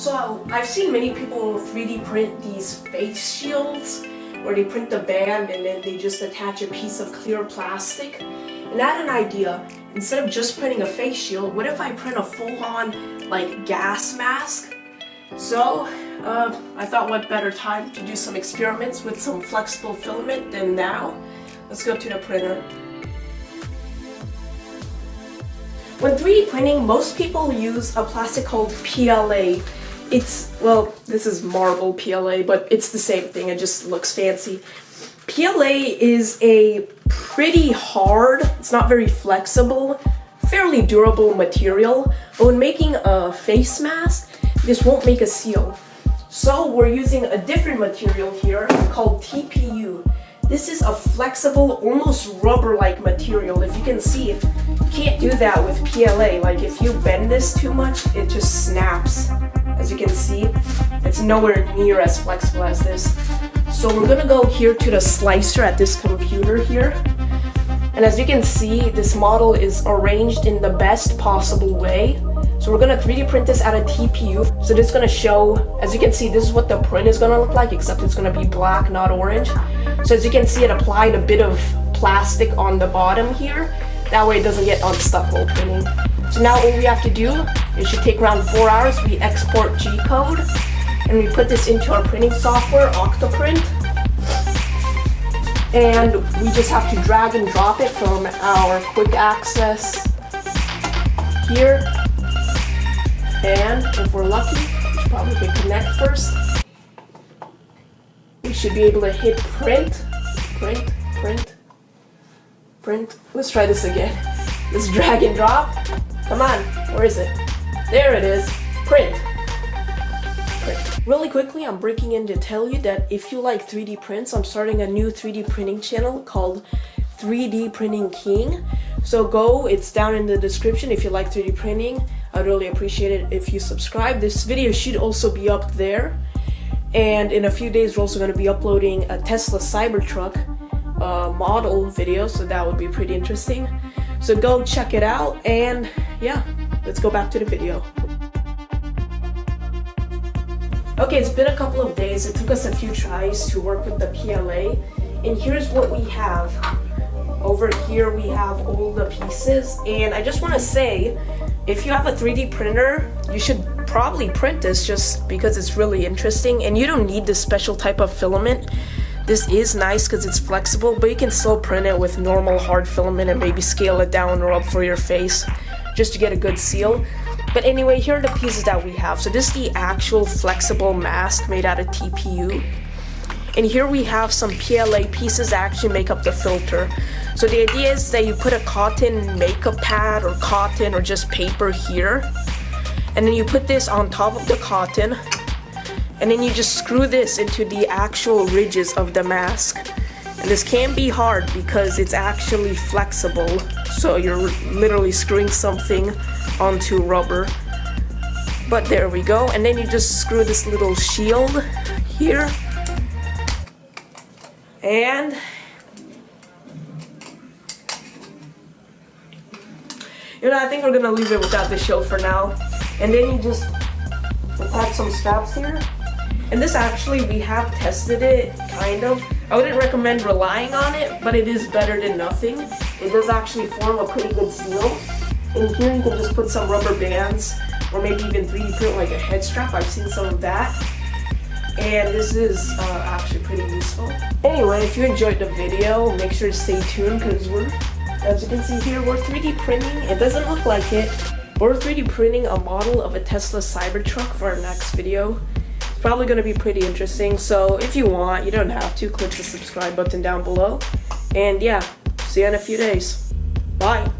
So I've seen many people 3D print these face shields where they print the band and then they just attach a piece of clear plastic. And I had an idea. Instead of just printing a face shield, what if I print a full-on like gas mask? So I thought what better time to do some experiments with some flexible filament than now. Let's go to the printer. When 3D printing, most people use a plastic called PLA. It's, well, this is marble PLA, but it's the same thing, it just looks fancy. PLA is a pretty hard, it's not very flexible, fairly durable material, but when making a face mask, this won't make a seal. So we're using a different material here called TPU. This is a flexible, almost rubber-like material. If you can see it, you can't do that with PLA. Like if you bend this too much, it just snaps. As you can see, it's nowhere near as flexible as this. So we're gonna go here to the slicer at this computer here. And as you can see, this model is arranged in the best possible way. So we're gonna 3D print this out of TPU. So this is gonna show, as you can see, this is what the print is gonna look like, except it's gonna be black, not orange. So as you can see, it applied a bit of plastic on the bottom here. That way it doesn't get unstuck while printing. So now all we have to do, it should take around 4 hours. We export G-code and we put this into our printing software, Octoprint. And we just have to drag and drop it from our quick access here. And if we're lucky, we should probably hit connect first. We should be able to hit print, print, print, print. Let's try this again. Let's drag and drop. Come on, where is it? There it is, print. Print. Really quickly, I'm breaking in to tell you that if you like 3D prints, I'm starting a new 3D printing channel called 3D Printing King. So go, it's down in the description if you like 3D printing. I'd really appreciate it if you subscribe. This video should also be up there. And in a few days, we're also going to be uploading a Tesla Cybertruck model video, so that would be pretty interesting. So go check it out, and yeah, let's go back to the video. Okay, it's been a couple of days. It took us a few tries to work with the PLA, and here's what we have. Over here we have all the pieces, and I just want to say, if you have a 3D printer, you should probably print this just because it's really interesting, and you don't need this special type of filament. This is nice because it's flexible, but you can still print it with normal hard filament and maybe scale it down or up for your face just to get a good seal. But anyway, here are the pieces that we have. So this is the actual flexible mask made out of TPU. And here we have some PLA pieces that actually make up the filter. So the idea is that you put a cotton makeup pad or cotton or just paper here. And then you put this on top of the cotton. And then you just screw this into the actual ridges of the mask. And this can be hard because it's actually flexible. So you're literally screwing something onto rubber. But there we go. And then you just screw this little shield here. And I think we're gonna leave it without the shield for now. And then you just attach some straps here. And this actually, we have tested it, kind of. I wouldn't recommend relying on it, but it is better than nothing. It does actually form a pretty good seal. And here you can just put some rubber bands, or maybe even 3D print like a head strap. I've seen some of that. And this is actually pretty useful. Anyway, if you enjoyed the video, make sure to stay tuned because as you can see here, we're 3D printing. It doesn't look like it. We're 3D printing a model of a Tesla Cybertruck for our next video. It's probably going to be pretty interesting. So if you want, you don't have to, click the subscribe button down below. And yeah, see you in a few days. Bye.